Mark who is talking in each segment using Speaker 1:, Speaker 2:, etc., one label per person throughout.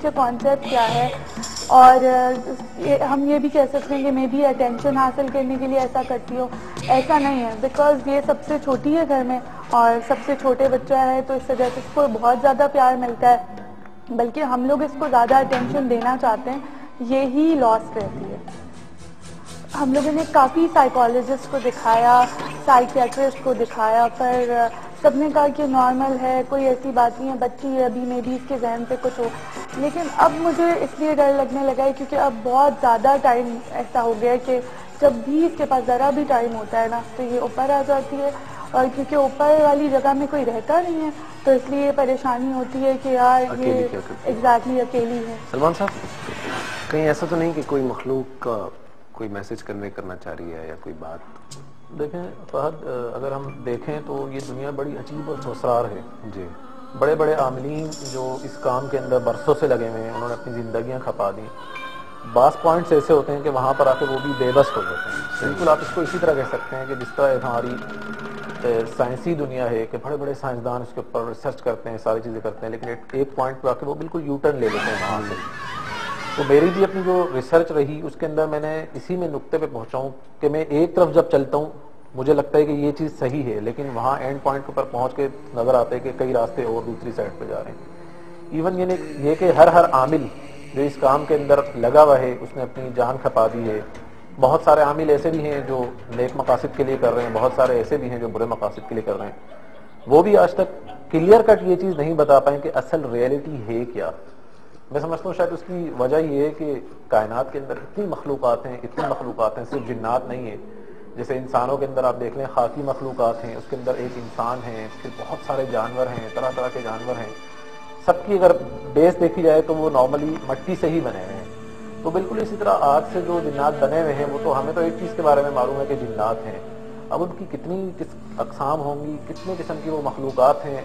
Speaker 1: پیچھے کانسیپٹ کیا ہے. اور ہم یہ بھی کہہ سکتے ہیں کہ میں بھی اٹینشن حاصل کرنے کے لیے ایسا کرتی ہوں. ایسا نہیں ہے, بیکاز یہ سب سے چھوٹی ہے گھر میں اور سب سے چھوٹے بچہ ہے, تو اس وجہ سے اس کو بہت زیادہ پیار ملتا ہے. بلکہ ہم لوگ اس کو زیادہ اٹینشن دینا چاہتے ہیں, یہی لاس رہتی ہے. ہم لوگوں نے کافی سائیکالوجسٹ کو دکھایا, سائیکیٹرسٹ کو دکھایا, پر سب نے کہا کہ نارمل ہے, کوئی ایسی بات نہیں ہے, بچی ہے ابھی, میں بھی اس کے ذہن پہ کچھ ہو. لیکن اب مجھے اس لیے ڈر لگنے لگا ہے کیونکہ اب بہت زیادہ ٹائم ایسا ہو گیا ہے کہ جب بھی اس کے پاس ذرا بھی ٹائم ہوتا ہے نا تو یہ اوپر آ جاتی ہے. اور کیونکہ اوپر والی جگہ میں کوئی رہتا نہیں ہے تو اس لیے یہ پریشانی ہوتی ہے کہ یار
Speaker 2: اکیلی
Speaker 1: یہ
Speaker 2: کیا کرتی ہے.
Speaker 1: ایگزیکٹلی اکیلی ہے.
Speaker 2: سلمان صاحب, کہیں ایسا تو نہیں کہ کوئی مخلوق کا کوئی میسج کنوے کرنا چاہ رہی ہے یا کوئی بات؟
Speaker 3: دیکھیں فہد, اگر ہم دیکھیں تو یہ دنیا بڑی عجیب اور پراسرار ہے.
Speaker 2: جی.
Speaker 3: بڑے بڑے عاملین جو اس کام کے اندر برسوں سے لگے ہوئے ہیں, انہوں نے اپنی زندگیاں کھپا دیں. بعض پوائنٹس ایسے ہوتے ہیں کہ وہاں پر آ کے وہ بھی بے بس ہو جاتے ہیں. بالکل آپ اس کو اسی طرح کہہ سکتے ہیں کہ جس طرح ہماری سائنسی دنیا ہے کہ بڑے بڑے سائنسدان اس کے اوپر ریسرچ کرتے ہیں, ساری چیزیں کرتے ہیں, لیکن ایک پوائنٹ پہ آ کے وہ بالکل یو ٹرن لے لیتے ہیں وہاں سے. تو میری بھی اپنی جو ریسرچ رہی اس کے اندر میں نے اسی میں نقطے پہ پہنچا ہوں کہ میں ایک طرف جب چلتا ہوں مجھے لگتا ہے کہ یہ چیز صحیح ہے, لیکن وہاں اینڈ پوائنٹ پر پہنچ کے نظر آتا ہے کہ کئی راستے اور دوسری سائڈ پہ جا رہے ہیں. ایون یہ کہ ہر عامل جو اس کام کے اندر لگا ہوا ہے اس نے اپنی جان کھپا دی ہے. بہت سارے عامل ایسے بھی ہیں جو نیک مقاصد کے لیے کر رہے ہیں, بہت سارے ایسے بھی ہیں جو برے مقاصد کے لیے کر رہے ہیں. وہ بھی آج تک کلیئر کٹ یہ چیز نہیں بتا پائیں کہ اصل ریئلٹی ہے کیا. میں سمجھتا ہوں شاید اس کی وجہ یہ ہے کہ کائنات کے اندر اتنی مخلوقات ہیں, صرف جنات نہیں ہیں. جیسے انسانوں کے اندر آپ دیکھ لیں خاکی مخلوقات ہیں, اس کے اندر ایک انسان ہے, پھر بہت سارے جانور ہیں, طرح طرح کے جانور ہیں. سب کی اگر بیس دیکھی جائے تو وہ نارملی مٹی سے ہی بنے ہوئے ہیں. تو بالکل اسی طرح آگ سے جو جنات بنے ہوئے ہیں, وہ تو ہمیں تو ایک چیز کے بارے میں معلوم ہے کہ جنات ہیں. اب ان کی کتنی اقسام ہوں گی, کتنے قسم کی وہ مخلوقات ہیں.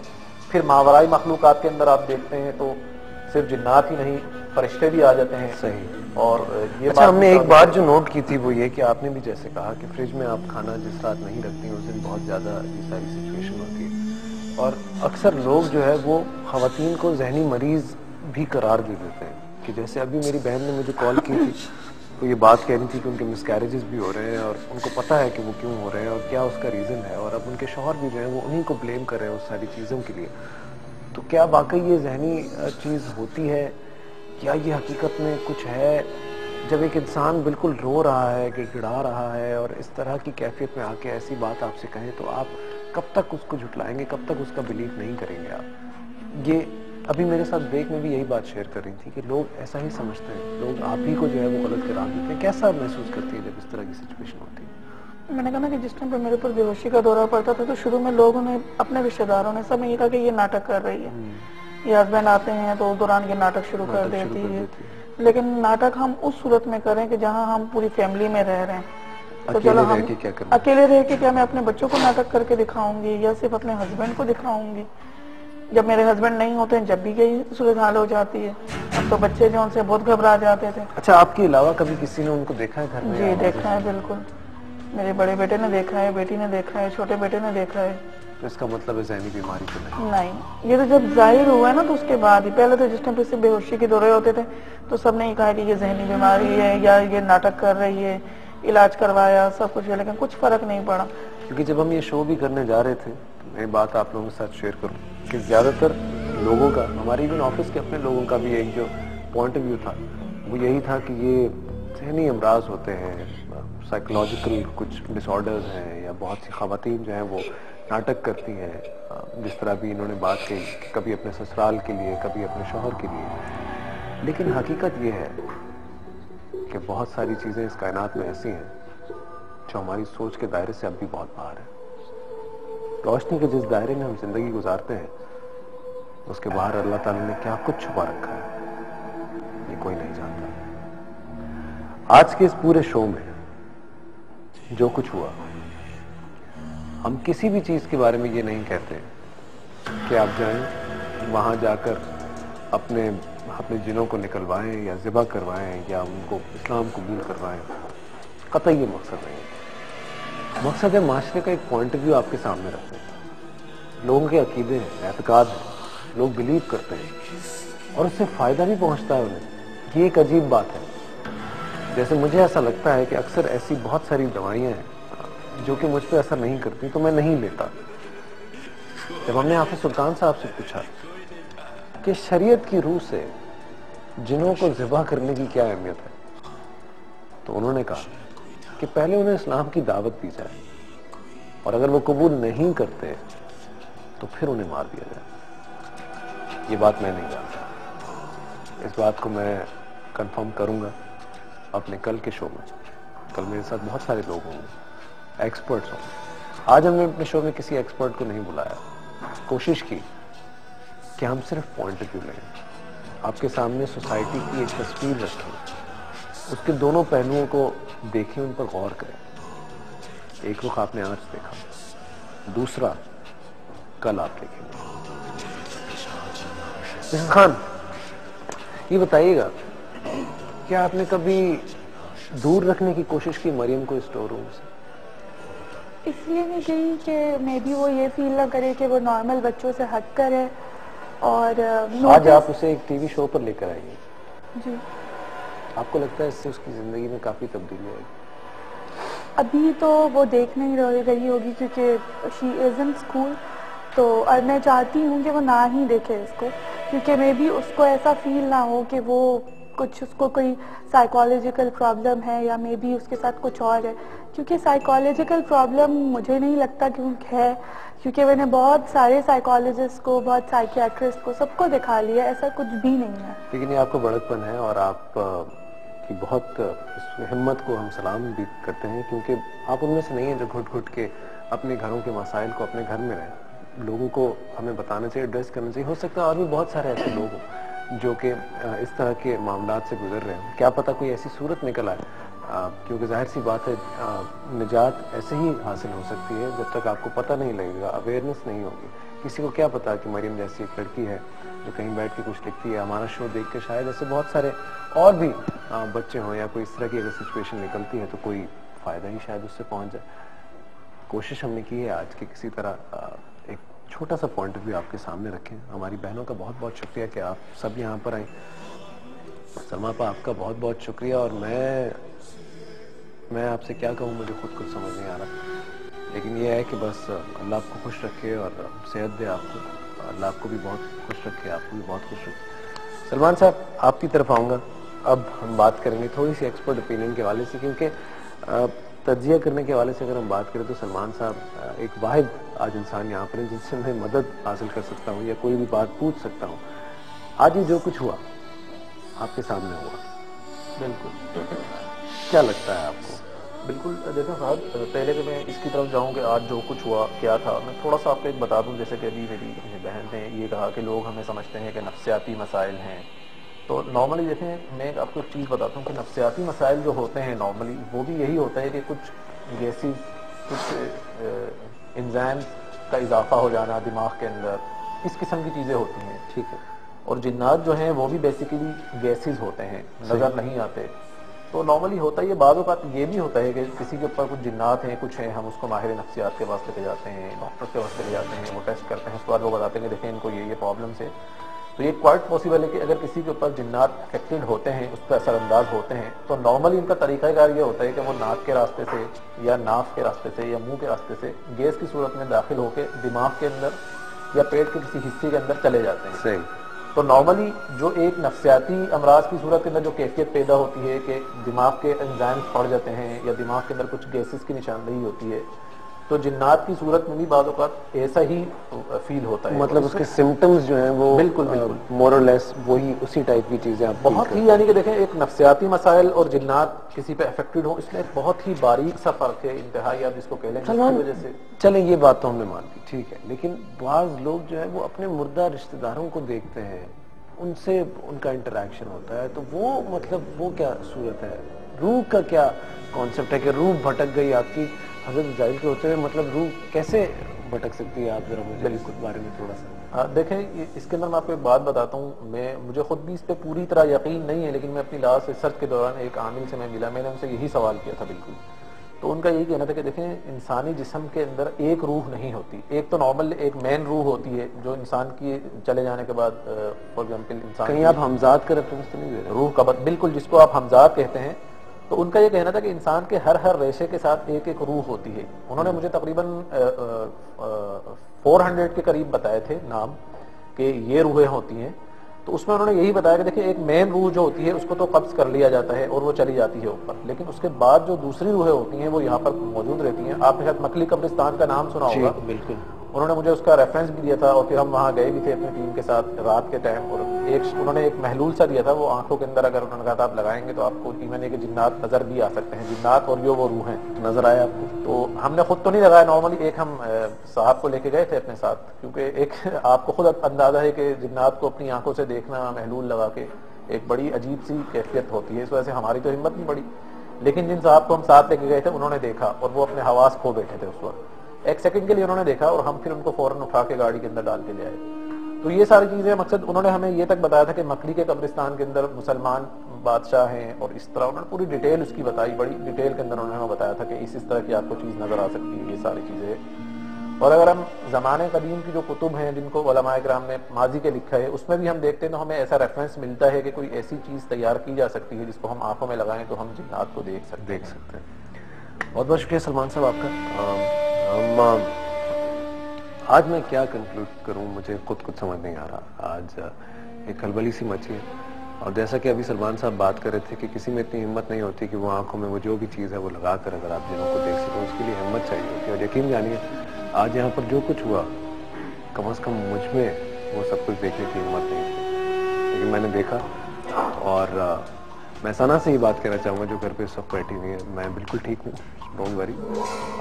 Speaker 3: پھر ماورائی مخلوقات کے اندر آپ دیکھتے ہیں تو صرف جنات ہی نہیں, فرشتے بھی آ جاتے ہیں.
Speaker 2: صحیح.
Speaker 3: اور یہ
Speaker 2: اچھا, ہم نے ایک بات جو نوٹ کی تھی وہ یہ کہ آپ نے بھی جیسے کہا کہ فریج میں آپ کھانا جس رات نہیں رکھتی اس دن بہت زیادہ یہ ساری سچویشن ہوتی ہے, اور اکثر لوگ جو ہے وہ خواتین کو ذہنی مریض بھی قرار دے دیتے ہیں. کہ جیسے ابھی میری بہن نے مجھے کال کی تھی, وہ یہ بات کہہ رہی تھی کہ ان کے مس کیریجز بھی ہو رہے ہیں اور ان کو پتہ ہے کہ وہ کیوں ہو رہے ہیں اور کیا اس کا ریزن ہے, اور اب ان کے شوہر بھی جو ہیں وہ انہیں کو بلیم کر رہے ہیں اس ساری چیزوں کے لیے. تو کیا واقعی یہ ذہنی چیز ہوتی ہے, کیا یہ حقیقت میں کچھ ہے؟ جب ایک انسان بالکل رو رہا ہے, کہ گڑا رہا ہے, اور اس طرح کی کیفیت میں آ کے ایسی بات آپ سے کہیں تو آپ کب تک اس کو جھٹلائیں گے, کب تک اس کا بلیف نہیں کریں گے آپ؟ یہ ابھی میرے ساتھ بریک میں بھی یہی بات شیئر کر رہی تھی کہ لوگ ایسا ہی سمجھتے ہیں, لوگ آپ ہی کو جو ہے وہ غلط قرار دیتے ہیں. کیسا محسوس کرتی ہے جب اس طرح کی سچویشن ہوتی ہے؟
Speaker 4: میں نے کہا نا کہ جس ٹائم پہ میرے اوپر بے ہوشی کا دورہ پڑتا تھا تو شروع میں لوگوں نے, اپنے رشتے داروں نے, سب نے یہ کہا کہ یہ ناٹک کر رہی ہے, یہ ہسبینڈ آتے ہیں تو اس دوران یہ ناٹک شروع کر دیتی ہے. لیکن ناٹک ہم اس صورت میں کریں کہ جہاں ہم پوری فیملی میں رہ رہے ہیں. تو چلو ہم اکیلے رہ کے کیا میں اپنے بچوں کو ناٹک کر کے دکھاؤں گی یا صرف اپنے ہسبینڈ کو دکھاؤں گی؟ جب میرے ہسبینڈ نہیں ہوتے ہیں جب بھی یہی صورتحال ہو جاتی ہے. اب تو بچے جو ان سے بہت گھبرا جاتے تھے.
Speaker 2: اچھا, آپ کے علاوہ کبھی کسی نے ان کو دیکھا ہے گھر میں؟
Speaker 4: جی دیکھا ہے, بالکل. میرے بڑے بیٹے نے دیکھا ہے, بیٹی نے دیکھا ہے, چھوٹے بیٹے نے دیکھا ہے.
Speaker 2: تو اس کا مطلب ہے ذہنی بیماری تو نہیں؟
Speaker 4: نہیں, یہ تو جب ظاہر ہوا ہے نا تو اس کے بعد ہی. پہلے تو جس ٹائم پہ سے بے ہوشی کے دورے ہوتے تھے تو سب نے یہ کہا کہ یہ ذہنی بیماری ہے یا یہ ناٹک کر رہی ہے, علاج کروایا سب کچھ ہے, لیکن کچھ فرق نہیں پڑا.
Speaker 2: کیونکہ جب ہم یہ شو بھی کرنے جا رہے تھے تو میں بات آپ لوگوں کے ساتھ شیئر کروں کہ زیادہ تر لوگوں کا, ہماری ایون آفس کے اپنے لوگوں کا بھی ایک جو پوائنٹ آف ویو تھا وہ یہی تھا کہ یہ ذہنی امراض ہوتے ہیں, سائیکولوجیکل کچھ ڈس آرڈرز ہیں, یا بہت سی خواتین جو ہیں وہ ناٹک کرتی ہیں. جس طرح بھی انہوں نے بات کہی کہ کبھی اپنے سسرال کے لیے, کبھی اپنے شوہر کے لیے. لیکن حقیقت یہ ہے کہ بہت ساری چیزیں اس کائنات میں ایسی ہیں جو ہماری سوچ کے دائرے سے اب بھی بہت باہر ہے. روشنی کے جس دائرے میں ہم زندگی گزارتے ہیں اس کے باہر اللہ تعالیٰ نے کیا کچھ چھپا رکھا ہے یہ کوئی نہیں جانتا. آج کے اس پورے شو میں جو کچھ ہوا, ہم کسی بھی چیز کے بارے میں یہ نہیں کہتے کہ آپ جائیں وہاں جا کر اپنے جنوں کو نکلوائیں یا ذبح کروائیں یا ان کو اسلام قبول کروائیں. قطعی یہ مقصد نہیں ہے. مقصد ہے معاشرے کا ایک پوائنٹ آف ویو آپ کے سامنے رکھنے کا. لوگوں کے عقیدے ہیں, اعتقاد ہیں, لوگ بلیو کرتے ہیں, اور اس سے فائدہ بھی پہنچتا ہے انہیں. یہ ایک عجیب بات ہے. جیسے مجھے ایسا لگتا ہے کہ اکثر ایسی بہت ساری دوائیاں ہیں جو کہ مجھ پہ اثر نہیں کرتی تو میں نہیں لیتا. جب ہم نے حافظ سلطان صاحب سے پوچھا کہ شریعت کی روح سے جنوں کو ذبح کرنے کی کیا اہمیت ہے, تو انہوں نے کہا کہ پہلے انہیں اسلام کی دعوت دی جائے, اور اگر وہ قبول نہیں کرتے تو پھر انہیں مار دیا جائے. یہ بات میں نہیں جانتا. اس بات کو میں کنفرم کروں گا اپنے کل کے شو میں. کل میرے ساتھ بہت سارے لوگ ہوں گے, ایکسپرٹس ہوں گے. آج ہم نے اپنے شو میں کسی ایکسپرٹ کو نہیں بلایا. کوشش کی کہ ہم صرف پوائنٹ آف ویو لیں, آپ کے سامنے سوسائٹی کی ایک تصویر رکھیں, اس کے دونوں پہلوؤں کو دیکھیں, ان پر غور کریں. ایک رخ آپ نے آج دیکھا, دوسرا کل آپ دیکھیں گے. مسز خان, یہ بتائیے گا کیا آپ نے کبھی دور رکھنے کی کوشش کی مریم کو اسٹور روم سے؟
Speaker 1: اس لیے نہیں گئی کہ مے بی وہ یہ فیل نہ کرے کہ وہ نارمل بچوں سے ہٹ کر ہے. اور
Speaker 2: آج آپ اسے ایک ٹی وی شو پر لے کر آئیں گے,
Speaker 1: جی,
Speaker 2: آپ کو لگتا ہے اس سے اس کی زندگی میں کافی تبدیلی آئے گی؟
Speaker 1: ابھی تو وہ دیکھ نہیں رہی ہوگی کیونکہ شی از ان اسکول, تو اور میں چاہتی ہوں کہ وہ نہ ہی دیکھے اس کو, کیونکہ مے بی اس کو ایسا فیل نہ ہو کہ وہ کچھ اس کو کوئی سائیکالوجیکل پرابلم ہے یا مے بی اس کے ساتھ کچھ اور ہے. کیونکہ سائیکالوجیکل پرابلم مجھے نہیں لگتا کہ ہے, کیونکہ میں نے بہت سارے سائیکالوجسٹ کو, بہت سائیکیٹرسٹ کو, سب کو دکھا لیا, ایسا کچھ بھی نہیں ہے.
Speaker 2: لیکن یہ آپ کا بڑکپن ہے, اور آپ کی بہت اس ہمت کو ہم سلام بھی کرتے ہیں, کیونکہ آپ ان میں سے نہیں ہیں جو گھٹ گھٹ کے اپنے گھروں کے مسائل کو اپنے گھر میں رہیں. لوگوں کو ہمیں بتانا چاہیے, ایڈریس کرنا چاہیے. ہو سکتا ہے اور بھی بہت سارے ایسے لوگ ہوں جو کہ اس طرح کے معاملات سے گزر رہے ہیں. کیا پتہ کوئی ایسی صورت نکل آئے, کیونکہ ظاہر سی بات ہے نجات ایسے ہی حاصل ہو سکتی ہے جب تک آپ کو پتہ نہیں لگے گا, اویئرنیس نہیں ہوگی. کسی کو کیا پتا کہ مریم جیسی ایک لڑکی ہے جو کہیں بیٹھ کے کچھ لکھتی ہے, ہمارا شو دیکھ کے شاید ایسے بہت سارے اور بھی بچے ہوں, یا کوئی اس طرح کی اگر سچویشن نکلتی ہے تو کوئی فائدہ ہی شاید اس سے پہنچ جائے. کوشش ہم نے کی ہے آج کہ کسی طرح ایک چھوٹا سا پوائنٹ آف ویو آپ کے سامنے رکھیں. ہماری بہنوں کا بہت بہت شکریہ کہ آپ سب یہاں پر آئیں. سلمیٰ آپا, آپ کا بہت بہت شکریہ. اور میں آپ سے کیا کہوں, مجھے خود کچھ سمجھ نہیں آ رہا, لیکن یہ ہے کہ بس اللہ آپ کو خوش رکھے اور صحت دے آپ کو. اللہ آپ کو بھی بہت خوش رکھے, آپ کو بھی بہت خوش رکھے. سلمان صاحب, آپ کی طرف آؤں گا. اب ہم بات کریں گے تھوڑی سی ایکسپرٹ اوپینین کے حوالے سے, کیونکہ تجزیہ کرنے کے حوالے سے اگر ہم بات کریں تو سلمان صاحب ایک واحد آج انسان یہاں پر ہیں جن سے میں مدد حاصل کر سکتا ہوں یا کوئی بھی بات پوچھ سکتا ہوں. آج یہ جو کچھ ہوا آپ کے سامنے ہوا,
Speaker 3: بالکل
Speaker 2: کیا لگتا ہے آپ کو؟
Speaker 3: بالکل دیکھیں صاحب, پہلے کہ میں اس کی طرف جاؤں کہ آج جو کچھ ہوا کیا تھا, میں تھوڑا سا آپ کو ایک بتا دوں. جیسے کہ ابھی میری بہن نے یہ کہا کہ لوگ ہمیں سمجھتے ہیں کہ نفسیاتی مسائل ہیں, تو نارملی دیکھیں میں آپ کو ایک چیز بتاتا ہوں کہ نفسیاتی مسائل جو ہوتے ہیں نارملی وہ بھی یہی ہوتا ہے کہ کچھ گیسز, کچھ انزائم کا اضافہ ہو جانا دماغ کے اندر, اس قسم کی چیزیں ہوتی ہیں.
Speaker 2: ٹھیک ہے.
Speaker 3: اور جنات جو ہیں وہ بھی بیسیکلی گیسز ہوتے ہیں, نظر نہیں آتے. تو نارملی ہوتا ہے یہ, بعض اوقات یہ بھی ہوتا ہے کہ کسی کے اوپر کچھ جنات ہیں, کچھ ہیں, ہم اس کو ماہر نفسیات کے پاس لے کے جاتے ہیں, ڈاکٹر کے پاس لے کے جاتے ہیں, وہ ٹیسٹ کرتے ہیں, اس کے بعد وہ بتاتے ہیں کہ دیکھیں ان کو یہ پرابلمس ہے. تو یہ کوائٹ پاسبل ہے کہ اگر کسی کے اوپر جنات افیکٹڈ ہوتے ہیں, اس پہ اثر انداز ہوتے ہیں, تو نارملی ان کا طریقہ کار یہ ہوتا ہے کہ وہ ناک کے راستے سے یا ناف کے راستے سے یا منہ کے راستے سے گیس کی صورت میں داخل ہو کے دماغ کے اندر یا پیٹ کے کسی حصے کے اندر چلے جاتے ہیں.
Speaker 2: صحیح.
Speaker 3: تو نارملی جو ایک نفسیاتی امراض کی صورت کے اندر جو کیفیت پیدا ہوتی ہے کہ دماغ کے انزائمز پڑ جاتے ہیں یا دماغ کے اندر کچھ گیسز کی نشاندہی ہوتی ہے, تو جنات کی صورت میں بھی بعض اوقات ایسا ہی فیل ہوتا ہے.
Speaker 2: مطلب اس کے سمٹمز جو ہیں وہ
Speaker 3: بالکل
Speaker 2: مور اور لیس وہی اسی ٹائپ کی چیزیں آپ
Speaker 3: بہت ہی, یعنی کہ دیکھیں ایک نفسیاتی مسائل اور جنات کسی پہ افیکٹڈ ہوں, اس میں ایک بہت ہی باریک سا فرق ہے, انتہائی آپ جس کو کہہ لیں جس کی وجہ سے.
Speaker 2: چلیں یہ بات تو ہم نے مان لی, ٹھیک ہے, لیکن بعض لوگ جو ہے وہ اپنے مردہ رشتہ داروں کو دیکھتے ہیں, ان سے ان کا انٹریکشن ہوتا ہے, تو وہ مطلب وہ کیا صورت ہے, روح کا کیا کانسیپٹ ہے کہ روح بھٹک گئی آپ کی حضرت جائل کے ہوتے ہوئے, مطلب روح کیسے بھٹک سکتی ہے, آپ ذرا مجھے اس بارے میں تھوڑا سا.
Speaker 3: دیکھیں اس کے اندر میں آپ کو ایک بات بتاتا ہوں, مجھے خود بھی اس پہ پوری طرح یقین نہیں ہے, لیکن میں اپنی لاسٹ ریسرچ کے دوران ایک عامل سے میں ملا, میں نے ان سے یہی سوال کیا تھا بالکل تو ان کا یہی کہنا تھا کہ دیکھیں انسانی جسم کے اندر ایک روح نہیں ہوتی. ایک تو نارمل ایک مین روح ہوتی ہے جو انسان کی چلے جانے کے بعد فار ایگزامپل انسان
Speaker 2: کہیں آپ حمزات کا ریفرنس تو نہیں دے رہے؟
Speaker 3: روح قبر بالکل جس کو آپ حمزات کہتے ہیں. تو ان کا یہ کہنا تھا کہ انسان کے ہر ریشے کے ساتھ ایک ایک روح ہوتی ہے. انہوں نے مجھے تقریباً 400 کے قریب بتائے تھے نام کہ یہ روحیں ہوتی ہیں. تو اس میں انہوں نے یہی بتایا کہ دیکھیں ایک مین روح جو ہوتی ہے اس کو تو قبض کر لیا جاتا ہے اور وہ چلی جاتی ہے اوپر, لیکن اس کے بعد جو دوسری روحیں ہوتی ہیں وہ یہاں پر موجود رہتی ہیں. آپ نے شاید مکلی قبرستان کا نام سنا ہوگا.
Speaker 2: بالکل.
Speaker 3: انہوں نے مجھے اس کا ریفرنس بھی دیا تھا اور پھر ہم وہاں گئے بھی تھے اپنی ٹیم کے ساتھ رات کے ٹائم. اور انہوں نے ایک محلول سا دیا تھا, وہ آنکھوں کے اندر اگر انہوں نے کہا تھا آپ لگائیں گے تو آپ کو ایون کہ جنات نظر بھی آ سکتے ہیں. جنات اور وہ روح ہیں.
Speaker 2: نظر آیا آپ کو؟
Speaker 3: تو ہم نے خود تو نہیں لگایا نارملی, ایک ہم صاحب کو لے کے گئے تھے اپنے ساتھ, کیونکہ ایک آپ کو خود اندازہ ہے کہ جنات کو اپنی آنکھوں سے دیکھنا محلول لگا کے ایک بڑی عجیب سی کیفیت ہوتی ہے. اس وجہ سے ہماری تو ہمت نہیں پڑی, لیکن جن صاحب کو ہم ساتھ لے کے گئے تھے انہوں نے دیکھا اور وہ اپنے حواس کھو بیٹھے تھے اس وقت. ایک سیکنڈ کے لیے انہوں نے دیکھا اور ہم پھر ان کو فوراً اٹھا کے گاڑی کے اندر ڈال کے لے آئے. تو یہ ساری چیزیں مقصد انہوں نے ہمیں یہ تک بتایا تھا کہ مکلی کے قبرستان کے اندر مسلمان بادشاہ ہیں اور اس طرح انہوں نے پوری ڈیٹیل اس کی بتائی, بڑی ڈیٹیل کے اندر انہوں نے ہمیں بتایا تھا کہ اس طرح کی آپ کو چیز نظر آ سکتی ہے, یہ ساری چیزیں. اور اگر ہم زمانے قدیم کی جو کتب ہیں جن کو علماء کرام نے ماضی کے لکھا ہے اس میں بھی ہم دیکھتے ہیں تو ہمیں ایسا ریفرنس ملتا ہے کہ کوئی ایسی چیز تیار کی جا سکتی ہے جس کو ہم آنکھوں میں لگائیں تو ہم جنات کو دیکھ سکتے ہیں.
Speaker 2: بہت بہت شکریہ سلمان صاحب آپ کا. ہم آج میں کیا کنکلوڈ کروں مجھے خود کچھ سمجھ نہیں آ رہا. آج ایک کھلبلی سی مچی ہے, اور جیسا کہ ابھی سلمان صاحب بات کر رہے تھے کہ کسی میں اتنی ہمت نہیں ہوتی کہ وہ آنکھوں میں وہ جو بھی چیز ہے وہ لگا کر اگر آپ جنوں کو دیکھ سکیں, اس کے لیے ہمت چاہیے ہوتی ہے. اور یقین جانیے آج یہاں پر جو کچھ ہوا کم از کم مجھ میں وہ سب کچھ دیکھنے کی ہمت نہیں تھی, لیکن میں نے دیکھا. اور میں ثنا سے ہی بات کرنا چاہوں گا جو گھر پہ اس وقت بیٹھی ہوئی ہے. میں بالکل ٹھیک ہوں, ڈونٹ وری,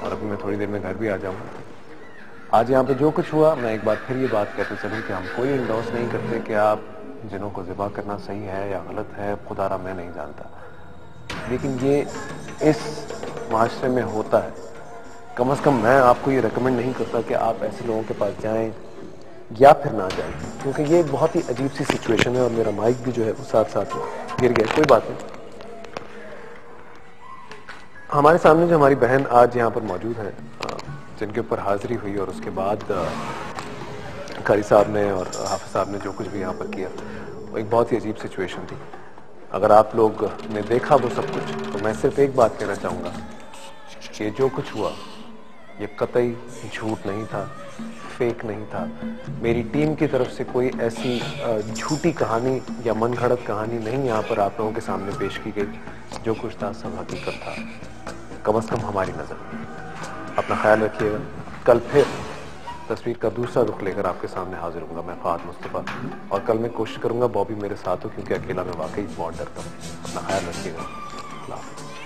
Speaker 2: اور ابھی میں تھوڑی دیر میں گھر بھی آ جاؤں گا. آج یہاں پہ جو کچھ ہوا میں ایک بار پھر یہ بات کہتے چلوں کہ ہم کوئی انڈورس نہیں کرتے کہ آپ جنوں کو ذبح کرنا صحیح ہے یا غلط ہے, خدا را میں نہیں جانتا, لیکن یہ اس معاشرے میں ہوتا ہے. کم از کم میں آپ کو یہ ریکمینڈ نہیں کرتا کہ آپ ایسے لوگوں کے پاس جائیں یا پھر نہ جائیں, کیونکہ یہ ایک بہت ہی عجیب سی سچویشن ہے. اور میرا مائک بھی جو ہے وہ ساتھ ساتھ گر گیا, کوئی بات نہیں. ہمارے سامنے جو ہماری بہن آج یہاں پر موجود ہے جن کے اوپر حاضری ہوئی, اور اس کے بعد قاری صاحب نے اور حافظ صاحب نے جو کچھ بھی یہاں پر کیا, وہ ایک بہت ہی عجیب سچویشن تھی. اگر آپ لوگ نے دیکھا وہ سب کچھ تو میں صرف ایک بات کہنا چاہوں گا کہ جو کچھ ہوا یہ قطعی جھوٹ نہیں تھا, فیک نہیں تھا. میری ٹیم کی طرف سے کوئی ایسی جھوٹی کہانی یا من گھڑت کہانی نہیں یہاں پر آپ لوگوں کے سامنے پیش کی گئی. جو کچھ تھا سب حقیقت تھا, کم از کم ہماری نظر میں. اپنا خیال رکھیے گا. کل پھر تصویر کا دوسرا رخ لے کر آپ کے سامنے حاضر ہوں گا میں, فہد مصطفیٰ. اور کل میں کوشش کروں گا بابی میرے ساتھ ہو, کیونکہ اکیلا میں واقعی بہت ڈرتا ہوں. اپنا خیال رکھیے گا. اللہ حافظ.